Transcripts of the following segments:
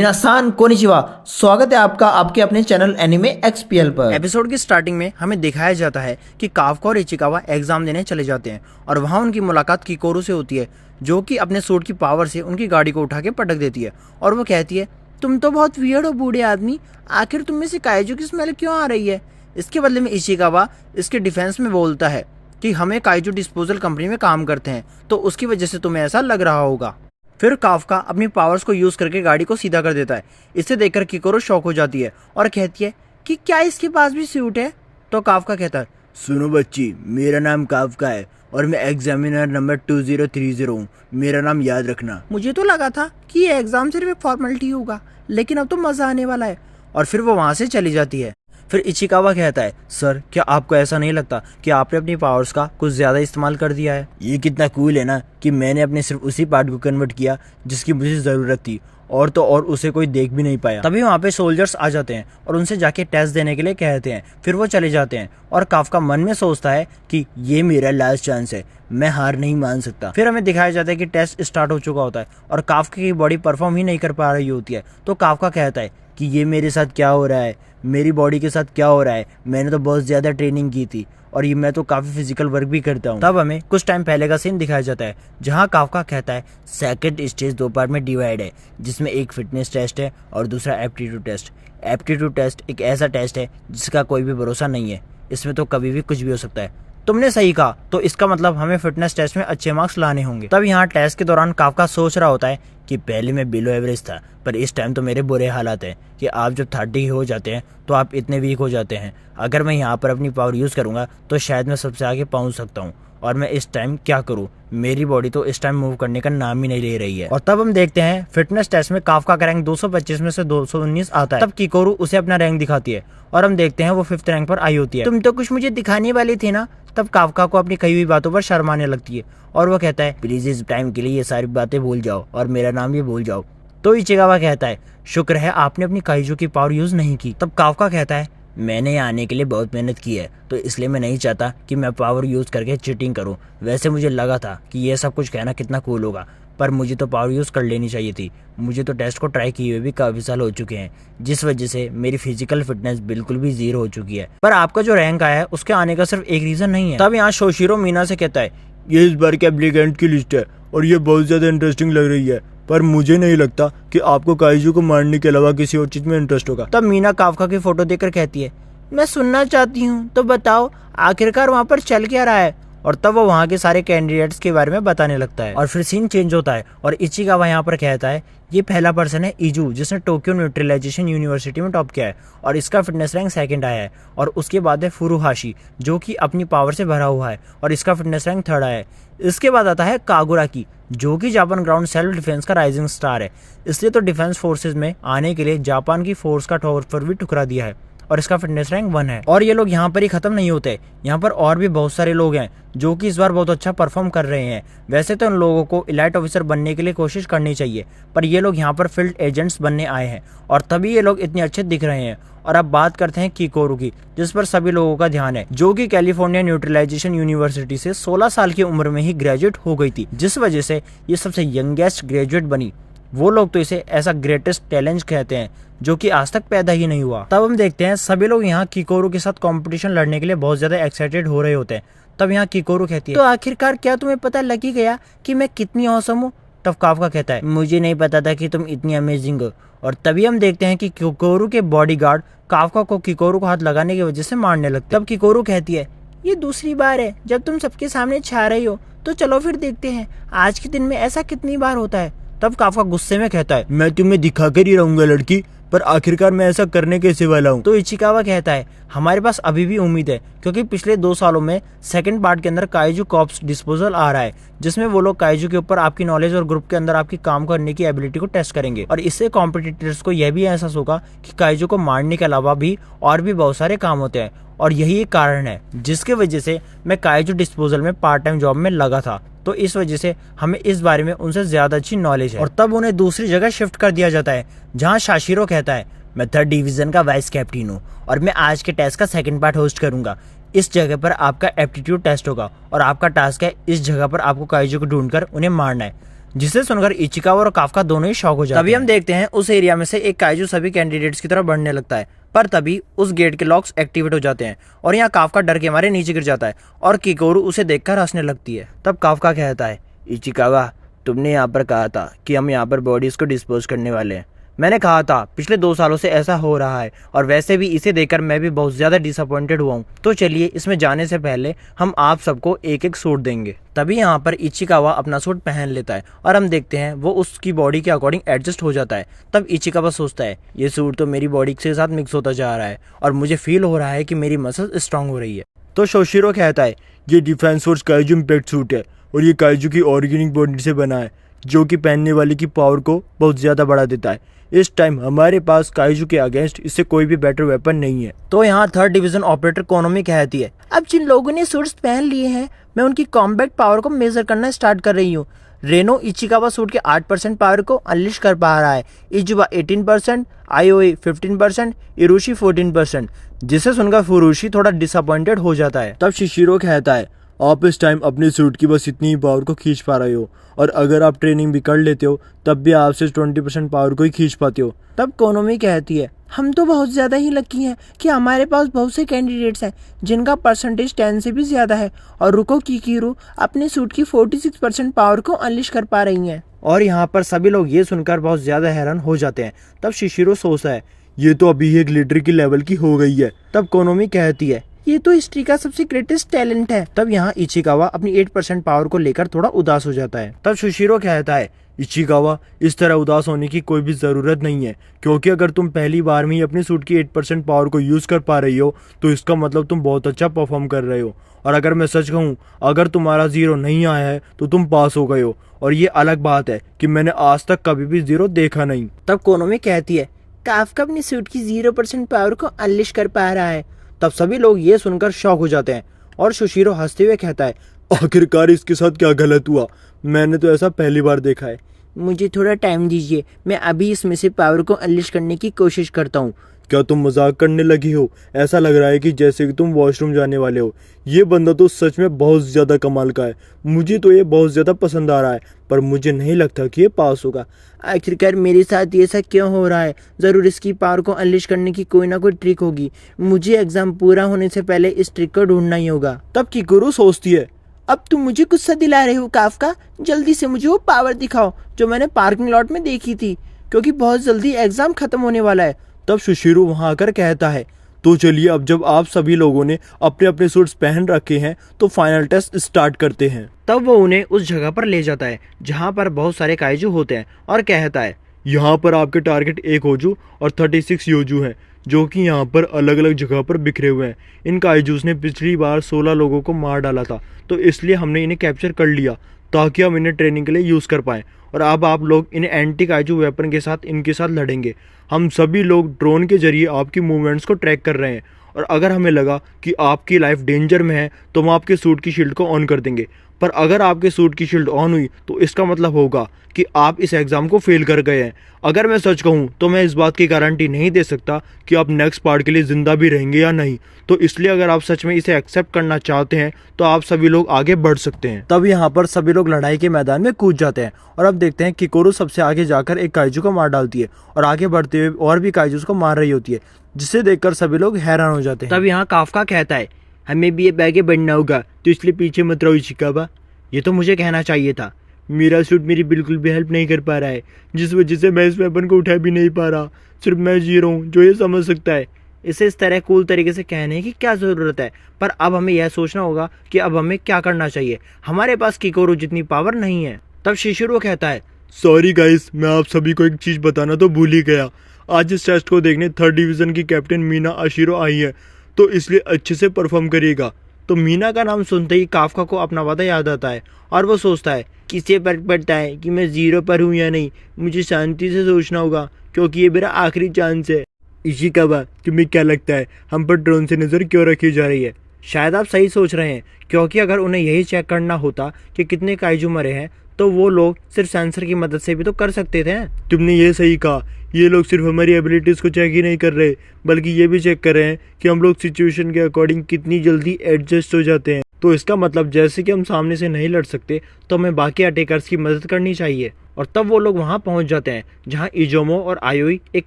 मिनासान konnichiwa, स्वागत है आपका आपके अपने चैनल एनिमे एक्सपीएल पर। एपिसोड की स्टार्टिंग में हमें दिखाया जाता है कि काफका और इचिकावा एग्जाम देने चले जाते हैं और वहां उनकी मुलाकात किकोरू से होती है, जो कि अपने सूट की पावर से उनकी गाड़ी को उठा के पटक देती है और वो कहती है, तुम तो बहुत वियर्ड हो बूढ़े आदमी, आखिर तुम में से काइजू की स्मेल क्यों आ रही है। इसके बदले में इचिकावा इसके डिफेंस में बोलता है कि हमें काइजू डिस्पोजल कंपनी में काम करते हैं, तो उसकी वजह से तुम्हें ऐसा लग रहा होगा। फिर काफका अपनी पावर्स को यूज करके गाड़ी को सीधा कर देता है। इसे देखकर किकोरो शॉक हो जाती है और कहती है कि क्या इसके पास भी सूट है। तो काफका कहता है, सुनो बच्ची, मेरा नाम काफका है और मैं एग्जामिनर नंबर 2030 हूँ। मेरा नाम याद रखना। मुझे तो लगा था कि ये एग्जाम सिर्फ एक फॉर्मेलिटी होगा, लेकिन अब तो मजा आने वाला है। और फिर वो वहां से चली जाती है। फिर इचिकावा कहता है, सर क्या आपको ऐसा नहीं लगता कि आपने अपनी पावर्स का कुछ ज्यादा इस्तेमाल कर दिया है। ये कितना कूल है ना कि मैंने अपने सिर्फ उसी पार्ट को कन्वर्ट किया जिसकी मुझे जरूरत थी, और तो और उसे कोई देख भी नहीं पाया। तभी वहाँ पे सोल्जर्स आ जाते हैं और उनसे जाके टेस्ट देने के लिए कहते हैं। फिर वो चले जाते हैं और काफका मन में सोचता है कि ये मेरा लास्ट चांस है, मैं हार नहीं मान सकता। फिर हमें दिखाया जाता है कि टेस्ट स्टार्ट हो चुका होता है और काफका की बॉडी परफॉर्म ही नहीं कर पा रही होती है। तो काफका कहता है कि ये मेरे साथ क्या हो रहा है, मेरी बॉडी के साथ क्या हो रहा है। मैंने तो बहुत ज्यादा ट्रेनिंग की थी और ये मैं तो काफी फिजिकल वर्क भी करता हूँ। तब हमें कुछ टाइम पहले का सीन दिखाया जाता है जहाँ काफका कहता है, सेकंड स्टेज दो पार्ट में डिवाइड है, जिसमें एक फिटनेस टेस्ट है और दूसरा एप्टीट्यूड टेस्ट। एप्टीट्यूड टेस्ट एक ऐसा टेस्ट है जिसका कोई भी भरोसा नहीं है, इसमें तो कभी भी कुछ भी हो सकता है। तुमने सही कहा, तो इसका मतलब हमें फिटनेस टेस्ट में अच्छे मार्क्स लाने होंगे। तब यहाँ टेस्ट के दौरान काफका सोच रहा होता है कि पहले मैं बिलो एवरेज था, पर इस टाइम तो मेरे बुरे हालात हैं कि आप जब 30 हो जाते हैं तो आप इतने वीक हो जाते हैं। अगर मैं यहाँ पर अपनी पावर यूज़ करूँगा तो शायद मैं सबसे आगे पहुँच सकता हूँ, और मैं इस टाइम क्या करूँ। मेरी बॉडी तो इस टाइम मूव करने का नाम ही नहीं ले रही है। और तब हम देखते हैं फिटनेस टेस्ट में काफका का रैंक 225 में से 219 आता है। तब किकोरू उसे अपना रैंक दिखाती है और हम देखते हैं वो 5th रैंक पर आई होती है। तुम तो कुछ मुझे दिखाने वाली थी ना। तब काफका को अपनी कही हुई बातों पर शर्म आने लगती है और वो कहता है, प्लीज इस टाइम के लिए ये सारी बातें भूल जाओ और मेरा नाम भी भूल जाओ। तो इचिकावा कहता है, शुक्र है आपने अपनी काइजू की पावर यूज नहीं की। तब काफका कहता है, मैंने यहाँ आने के लिए बहुत मेहनत की है, तो इसलिए मैं नहीं चाहता कि मैं पावर यूज करके चीटिंग करूँ। वैसे मुझे लगा था कि ये सब कुछ कहना कितना कूल होगा, पर मुझे तो पावर यूज कर लेनी चाहिए थी। मुझे तो टेस्ट को ट्राई किए हुए भी काफी साल हो चुके हैं, जिस वजह से मेरी फिजिकल फिटनेस बिल्कुल भी 0 हो चुकी है। पर आपका जो रैंक आया है उसके आने का सिर्फ एक रीजन नहीं है। तब यहाँ शोशिरो मीना से कहता है, ये इस बार के एप्लीकेंट की लिस्ट है और ये बहुत ज्यादा इंटरेस्टिंग लग रही है, पर मुझे नहीं लगता कि आपको काइजू को मारने के अलावा किसी और चीज में इंटरेस्ट होगा। तब मीना काफका की फोटो देखकर कहती है, मैं सुनना चाहती हूँ, तो बताओ आखिरकार वहाँ पर चल क्या रहा है। और तब वो वहाँ के सारे कैंडिडेट्स के बारे में बताने लगता है। और फिर सीन चेंज होता है और इचिकावा यहाँ पर कहता है, ये पहला पर्सन है इजू, जिसने टोक्यो न्यूट्रलाइजेशन यूनिवर्सिटी में टॉप किया है और इसका फिटनेस रैंक 2nd आया है। और उसके बाद है फुरुहाशी, जो कि अपनी पावर से भरा हुआ है और इसका फिटनेस रैंक 3rd आया है। इसके बाद आता है कागुराकी, जो कि जापान ग्राउंड सेल्फ डिफेंस का राइजिंग स्टार है, इसलिए तो डिफेंस फोर्सेज में आने के लिए जापान की फोर्स का ऑफर भी ठुकरा दिया है और इसका फिटनेस रैंक 1 है। और ये लोग यहाँ पर ही खत्म नहीं होते, यहाँ पर और भी बहुत सारे लोग हैं जो कि इस बार बहुत अच्छा परफॉर्म कर रहे हैं। वैसे तो उन लोगों को इलाइट ऑफिसर बनने के लिए कोशिश करनी चाहिए, पर ये लोग यहाँ पर फील्ड एजेंट्स बनने आए हैं और तभी ये लोग इतने अच्छे दिख रहे हैं। और अब बात करते हैं किकोरू की, जिस पर सभी लोगों का ध्यान है, जो कि कैलिफोर्निया न्यूट्रलाइजेशन यूनिवर्सिटी से 16 साल की उम्र में ही ग्रेजुएट हो गई थी, जिस वजह से ये सबसे यंगेस्ट ग्रेजुएट बनी। वो लोग तो इसे ऐसा ग्रेटेस्ट टैलेंट कहते हैं जो कि आज तक पैदा ही नहीं हुआ। तब हम देखते हैं सभी लोग यहाँ किकोरू के साथ कंपटीशन लड़ने के लिए बहुत ज्यादा एक्साइटेड हो रहे होते हैं। तब यहाँ किकोरू कहती है, तो आखिरकार क्या तुम्हें पता लग ही गया कि मैं कितनी औसम हूँ। तब काफका कहता है, मुझे नहीं पता था कि तुम इतनी अमेजिंग हो। और तभी हम देखते हैं कि किकोरू के बॉडीगार्ड काफका को किकोरू को हाथ लगाने की वजह से मारने लगते। तब किकोरू कहती है, ये दूसरी बार है जब तुम सबके सामने छा रही हो, तो चलो फिर देखते हैं आज के दिन में ऐसा कितनी बार होता है। तब काफका गुस्से में कहता है, मैं तुम्हें दिखा कर ही रहूंगा लड़की, पर आखिरकार मैं ऐसा करने कैसे वाला हूँ। तो इचिकावा कहता है, हमारे पास अभी भी उम्मीद है, क्योंकि पिछले 2 सालों में 2nd पार्ट के अंदर काइजू कॉप्स डिस्पोजल आ रहा है, जिसमें वो लोग काइजू के ऊपर आपकी नॉलेज और ग्रुप के अंदर आपकी काम करने की एबिलिटी को टेस्ट करेंगे। और इससे कॉम्पिटिटर्स को यह भी एहसास होगा कि काइजू को मारने के अलावा भी और भी बहुत सारे काम होते हैं। और यही एक कारण है जिसके वजह से मैं काइजू डिस्पोजल में पार्ट टाइम जॉब में लगा था, तो इस वजह से हमें इस बारे में उनसे ज्यादा अच्छी नॉलेज है। और तब उन्हें दूसरी जगह शिफ्ट कर दिया जाता है, जहाँ शाशिरो कहता है, मैं 3rd डिवीजन का वाइस कैप्टन हूँ और मैं आज के टेस्ट का 2nd पार्ट होस्ट करूंगा। इस जगह पर आपका एप्टीट्यूड टेस्ट होगा और आपका टास्क है इस जगह पर आपको काइजू को ढूंढकर उन्हें मारना है। जिसे सुनकर इचिकावा और काफका दोनों ही शॉक हो जाते हैं। तभी हम देखते हैं उस एरिया में से एक काइजू सभी कैंडिडेट्स की तरफ बढ़ने लगता है, पर तभी उस गेट के लॉक्स एक्टिवेट हो जाते हैं और यहाँ काफका डर के मारे नीचे गिर जाता है और किकोरू उसे देखकर हंसने लगती है। तब काफका कहता है, इचिकावा, तुमने यहाँ पर कहा था कि हम यहाँ पर बॉडीज को डिस्पोज करने वाले हैं। मैंने कहा था पिछले 2 सालों से ऐसा हो रहा है और वैसे भी इसे देखकर मैं भी बहुत ज्यादा डिसअपॉइंटेड हुआ हूँ। तो चलिए इसमें जाने से पहले हम आप सबको एक एक सूट देंगे। तभी यहाँ पर इचिकावा अपना सूट पहन लेता है और हम देखते हैं वो उसकी बॉडी के अकॉर्डिंग एडजस्ट हो जाता है। तब इचिकावा सोचता है, ये सूट तो मेरी बॉडी के साथ मिक्स होता जा रहा है और मुझे फील हो रहा है कि मेरी मसल स्ट्रांग हो रही है। तो शोशिरो कहता है, ये defence force kaiju impact suit है और ये काइजू की ऑर्गेनिक बॉडी से बना है, जो कि पहनने वाले की पावर को बहुत ज़्यादा बढ़ा देता है। इस टाइम हमारे पास काइजू के अगेंस्ट इससे कोई भी बेटर वेपन नहीं है। तो यहाँ 3rd डिवीजन ऑपरेटर कोनोमी कहती है, अब जिन लोगों ने सूट्स पहन लिए हैं मैं उनकी कॉम्बैट पावर को मेजर करना स्टार्ट कर रही हूँ। रेनो इचिकावा सूट के 8% पावर को अनलिश कर पा रहा है, इजुबा 18%, आईओए 15%, इरुशी 14%, जिसे सुनकर फुरुशी थोड़ा डिसअपॉइंटेड हो जाता है। तब शिशिरो कहता है, आप इस टाइम अपने सूट की बस इतनी ही पावर को खींच पा रहे हो और अगर आप ट्रेनिंग भी कर लेते हो तब भी आप सिर्फ 20% पावर को ही खींच पाते हो। तब कोनोमी कहती है, हम तो बहुत ज़्यादा ही लकी हैं कि हमारे पास बहुत से कैंडिडेट्स हैं जिनका परसेंटेज 10 से भी ज़्यादा है और रुको किकीरू अपने सूट की 46% पावर को अनलिश कर पा रही हैं। और यहाँ पर सभी लोग ये सुनकर बहुत ज्यादा हैरान हो जाते हैं। तब शिशिरो सोचता है, ये तो अभी एक लीडर की लेवल की हो गई है। तब कोनोमी कहती है, ये तो हिस्ट्री का सबसे ग्रेटेस्ट टैलेंट है। तब यहाँ इचिकावा अपनी 8% पावर को लेकर थोड़ा उदास हो जाता है। तब शिशिरो कहता है, इचिकावा, इस तरह उदास होने की कोई भी ज़रूरत नहीं है, क्योंकि अगर तुम पहली बार में ही अपनी सूट की 8% पावर को यूज़ कर पा रही हो तो इसका मतलब तुम बहुत अच्छा परफॉर्म कर रहे हो। और अगर मैं सच कहूँ, अगर तुम्हारा 0 नहीं आया है तो तुम पास हो गए हो, और ये अलग बात है कि मैंने आज तक कभी भी 0 देखा नहीं। तब कोनोमी कहती है, काफका अपनी सूट की 0% पावर को अनलिश कर पा रहा है। तब सभी लोग ये सुनकर शॉक हो जाते हैं और शिशिरो हंसते हुए कहता है, आखिरकार इसके साथ क्या गलत हुआ, मैंने तो ऐसा पहली बार देखा है। मुझे थोड़ा टाइम दीजिए, मैं अभी इसमें से पावर को अनलिश करने की कोशिश करता हूँ। क्या तुम मजाक करने लगी हो? ऐसा लग रहा है कि जैसे कि तुम वॉशरूम जाने वाले हो। ये बंदा तो सच में बहुत ज़्यादा कमाल का है, मुझे तो ये बहुत ज़्यादा पसंद आ रहा है, पर मुझे नहीं लगता कि ये पास होगा। आखिरकार मेरे साथ ये सब क्यों हो रहा है? ज़रूर इसकी पावर को अनलिश करने की कोई ना कोई ट्रिक होगी। मुझे एग्जाम पूरा होने से पहले इस ट्रिक को ढूंढना ही होगा। तब किकुरू सोचती है, अब तुम मुझे गुस्सा दिला रहे हो काफका, जल्दी से मुझे वो पावर दिखाओ जो मैंने पार्किंग लॉट में देखी थी, क्योंकि बहुत जल्दी एग्जाम खत्म होने वाला है। तब शिशिरो वहां आकर कहता है, तो चलिए अब जब आप सभी लोगों ने अपने अपने सूट्स पहन रखे हैं तो फाइनल टेस्ट स्टार्ट करते हैं। तब वो उन्हें उस जगह पर ले जाता है जहाँ पर बहुत सारे काइजू होते हैं और कहता है, यहाँ पर आपके टारगेट 1 होजू और 36 योजू हैं, जो कि यहाँ पर अलग अलग जगह पर बिखरे हुए हैं। इन काइजूस ने पिछली बार 16 लोगों को मार डाला था, तो इसलिए हमने इन्हें कैप्चर कर लिया ताकि हम इन्हें ट्रेनिंग के लिए यूज़ कर पाएँ। और अब आप लोग इन एंटी काइजू वेपन के साथ इनके साथ लड़ेंगे। हम सभी लोग ड्रोन के जरिए आपकी मूवमेंट्स को ट्रैक कर रहे हैं, और अगर हमें लगा कि आपकी लाइफ डेंजर में है तो हम आपके सूट की शील्ड को ऑन कर देंगे। पर अगर आपके सूट की शील्ड ऑन हुई तो इसका मतलब होगा कि आप इस एग्ज़ाम को फेल कर गए हैं। अगर मैं सच कहूँ तो मैं इस बात की गारंटी नहीं दे सकता कि आप नेक्स्ट पार्ट के लिए ज़िंदा भी रहेंगे या नहीं, तो इसलिए अगर आप सच में इसे एक्सेप्ट करना चाहते हैं तो आप सभी लोग आगे बढ़ सकते हैं। तब यहाँ पर सभी लोग लड़ाई के मैदान में कूद जाते हैं और अब देखते हैं कि किकोरू सबसे आगे जाकर एक काइजू को मार डालती है और आगे बढ़ते हुए और भी काइजूस को मार रही होती है, जिसे देखकर सभी लोग हैरान हो जाते हैं। तब यहाँ काफका कहता है, हमें भी ये आगे बढ़ना होगा, तो इसलिए पीछे मत रहो इचिकावा। ये तो मुझे कहना चाहिए था। मेरा सूट मेरी बिल्कुल भी हेल्प नहीं कर पा रहा है, जिस वजह से मैं इस वेपन को उठा भी नहीं पा रहा। सिर्फ मैं जी रहा हूँ जो ये समझ सकता है। इसे इस तरह कूल तरीके से कहने की क्या ज़रूरत है, पर अब हमें यह सोचना होगा कि अब हमें क्या करना चाहिए। हमारे पास किकोरू जितनी पावर नहीं है। तब शिशिरो कहता है, सॉरी गाइस, मैं आप सभी को एक चीज़ बताना तो भूल ही गया। आज इस टेस्ट को देखने 3rd डिवीज़न की कैप्टन मीना आशिरो आई है, तो इसलिए अच्छे से परफॉर्म करिएगा। तो मीना का नाम सुनते ही काफका को अपना वादा याद आता है और वो सोचता है, किससे फर्क पड़ता है कि मैं 0 पर हूँ या नहीं, मुझे शांति से सोचना होगा क्योंकि ये मेरा आखिरी चांस है। इशिकावा, तुम्हें क्या लगता है हम पर ड्रोन से नज़र क्यों रखी जा रही है? शायद आप सही सोच रहे हैं, क्योंकि अगर उन्हें यही चेक करना होता कि कितने काइजू मरे हैं तो वो लोग सिर्फ सेंसर की मदद से भी तो कर सकते थे। तुमने ये सही कहा, ये लोग सिर्फ हमारी एबिलिटीज़ को चेक ही नहीं कर रहे, बल्कि ये भी चेक कर रहे हैं कि हम लोग सिचुएशन के अकॉर्डिंग कितनी जल्दी एडजस्ट हो जाते हैं। तो इसका मतलब जैसे कि हम सामने से नहीं लड़ सकते तो हमें बाकी अटैकर्स की मदद करनी चाहिए। और तब वो लोग वहां पहुंच जाते हैं जहां इजोमो और आयोई एक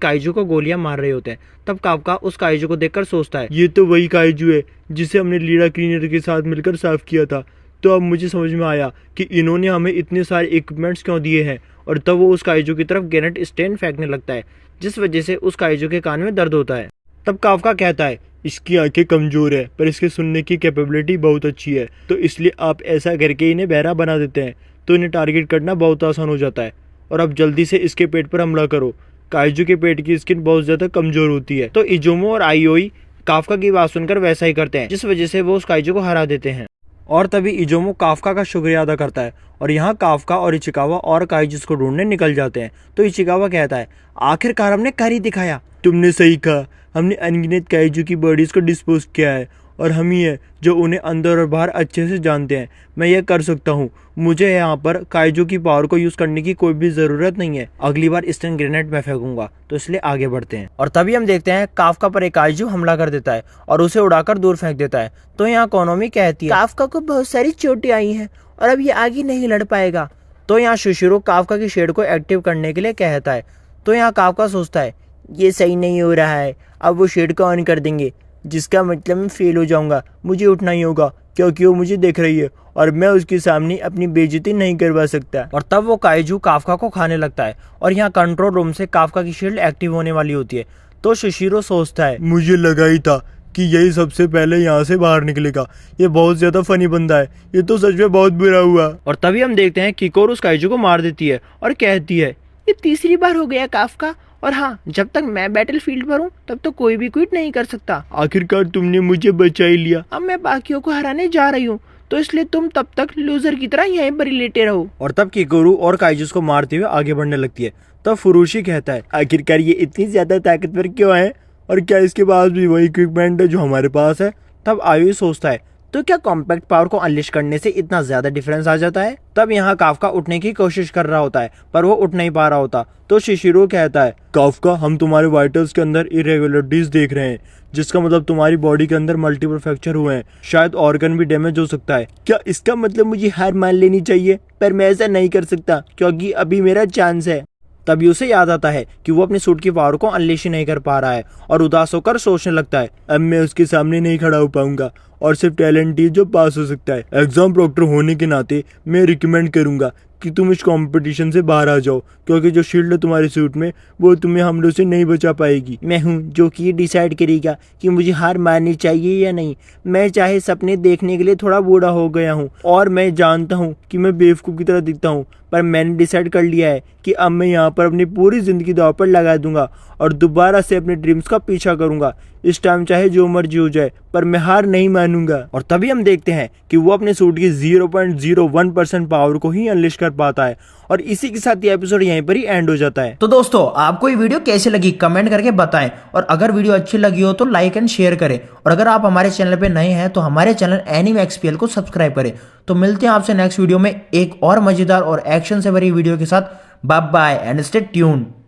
काइजू को गोलियां मार रहे होते हैं। तब काफका उस काइजू को देखकर सोचता है, ये तो वही काइजू है जिसे हमने लीडा क्लीनर के साथ मिलकर साफ किया था। तो अब मुझे समझ में आया कि इन्होंने हमें इतने सारे इक्विपमेंट्स क्यों दिए हैं। और तब वो उस काइजू की तरफ ग्रेनेड स्टेन फेंकने लगता है, जिस वजह से उस काइजू के कान में दर्द होता है। तब काफका कहता है, इसकी आंखें कमजोर है पर इसके सुनने की कैपेबिलिटी बहुत अच्छी है, तो इसलिए आप ऐसा करके इन्हें बहरा बना देते हैं तो इन्हें टारगेट करना बहुत आसान हो जाता है। और अब जल्दी से इसके पेट पर हमला करो। काइजू के पेट की स्किन बहुत ज्यादा कमजोर होती है। तो इजोमो और आयोई काफका की बात सुनकर वैसा ही करते हैं, जिस वजह से वो उस काइजू को हरा देते हैं। और तभी इजोमो काफका का शुक्रिया अदा करता है और यहाँ काफका और इचिकावा और काइजूस को ढूंढने निकल जाते हैं। तो इचिकावा कहता है, आखिरकार हमने कर ही दिखाया। तुमने सही कहा, हमने अनगिनत काइजू की बॉडीज को डिस्पोज किया है और हम ही है जो उन्हें अंदर और बाहर अच्छे से जानते हैं। मैं ये कर सकता हूँ, मुझे यहाँ पर काइजू की पावर को यूज करने की कोई भी जरूरत नहीं है। अगली बार स्टन ग्रेनेड मैं फेंकूंगा। तो इसलिए आगे बढ़ते हैं। और तभी हम देखते हैं काफका पर एक काइजू हमला कर देता है और उसे उड़ाकर दूर फेंक देता है। तो यहाँ कोनोमी कहती है, काफका को बहुत सारी चोटें आई हैं और अब ये आगे नहीं लड़ पाएगा। तो यहाँ शिशिरो काफका की शेड को एक्टिव करने के लिए कहता है। तो यहाँ काफका सोचता है, ये सही नहीं हो रहा है, अब वो शेड को ऑन कर देंगे जिसका मतलब मैं फेल हो जाऊंगा। मुझे उठना ही होगा क्योंकि वो मुझे देख रही है और मैं उसके सामने अपनी बेइज्जती नहीं करवा सकता। और तब वो काइजू काफका को खाने लगता है और यहाँ कंट्रोल रूम से काफका की शील्ड एक्टिव होने वाली होती है। तो शिशिरो सोचता है, मुझे लगा ही था कि यही सबसे पहले यहाँ से बाहर निकलेगा। ये बहुत ज्यादा फनी बंदा है, ये तो सच में बहुत बुरा हुआ। और तभी हम देखते हैं किकोर उस काइजू को मार देती है और कहती है, ये तीसरी बार हो गया काफका, और हाँ, जब तक मैं बैटलफील्ड पर हूँ तब तो कोई भी क्विट नहीं कर सकता। आखिरकार तुमने मुझे बचा ही लिया। अब मैं बाकियों को हराने जा रही हूँ, तो इसलिए तुम तब तक लूजर की तरह यहीं पर ही लेटे रहो। और तब किकोरू और काइजूस को मारते हुए आगे बढ़ने लगती है। तब फुरुशी कहता है, आखिरकार ये इतनी ज्यादा ताकतवर क्यों है और क्या इसके पास भी वही इक्विपमेंट है जो हमारे पास है। तब आयु सोचता है, तो क्या कॉम्पैक्ट पावर को अनलिश करने से इतना ज्यादा डिफरेंस आ जाता है। तब यहाँ काफका उठने की कोशिश कर रहा होता है पर वो उठ नहीं पा रहा होता। तो शिशिरो कहता है, काफका, हम तुम्हारे वाइटल्स के अंदर इरेगुलरिटीज देख रहे हैं, जिसका मतलब तुम्हारी बॉडी के अंदर मल्टीपल फ्रैक्चर हुए हैं, शायद ऑर्गन भी डैमेज हो सकता है। क्या इसका मतलब मुझे हार मान लेनी चाहिए? पर मैं ऐसा नहीं कर सकता क्योंकि अभी मेरा चांस है। तभी उसे याद आता है कि वो अपने सूट की पावर को अनलिश ही नहीं कर पा रहा है और उदास होकर सोचने लगता है, अब मैं उसके सामने नहीं खड़ा हो पाऊंगा और सिर्फ टैलेंट ही जो पास हो सकता है। एग्जाम प्रोक्टर होने के नाते मैं रिकमेंड करूंगा कि तुम इस कंपटीशन से बाहर आ जाओ, क्योंकि जो शील्ड है तुम्हारे सूट में वो तुम्हें हमलों से नहीं बचा पाएगी। मैं हूँ जो कि डिसाइड करेगा कि मुझे हार माननी चाहिए या नहीं। मैं चाहे सपने देखने के लिए थोड़ा बूढ़ा हो गया हूँ और मैं जानता हूँ कि मैं बेवकूफ़ की तरह दिखता हूँ, पर मैंने डिसाइड कर लिया है कि अब मैं यहाँ पर अपनी पूरी ज़िंदगी दांव पर लगा दूंगा और दोबारा से अपने ड्रीम्स का पीछा करूंगा। इस टाइम चाहे जो मर्जी हो जाए, पर मैं हार नहीं मानूंगा। और तभी हम देखते हैं कि वो अपने सूट की 0.01% पावर को ही अनलिश कर पाता है और इसी के साथ ये एपिसोड यहीं पर ही एंड हो जाता है। तो दोस्तों, आपको ये वीडियो कैसे लगी कमेंट करके बताएं और अगर वीडियो अच्छी लगी हो तो लाइक एंड शेयर करें और अगर आप हमारे चैनल पे नए हैं तो हमारे चैनल एनीमे XPL को सब्सक्राइब करें। तो मिलते हैं आपसे नेक्स्ट वीडियो में एक और मजेदार और एक्शन से भरी वीडियो के साथ। Bye bye and stay tuned.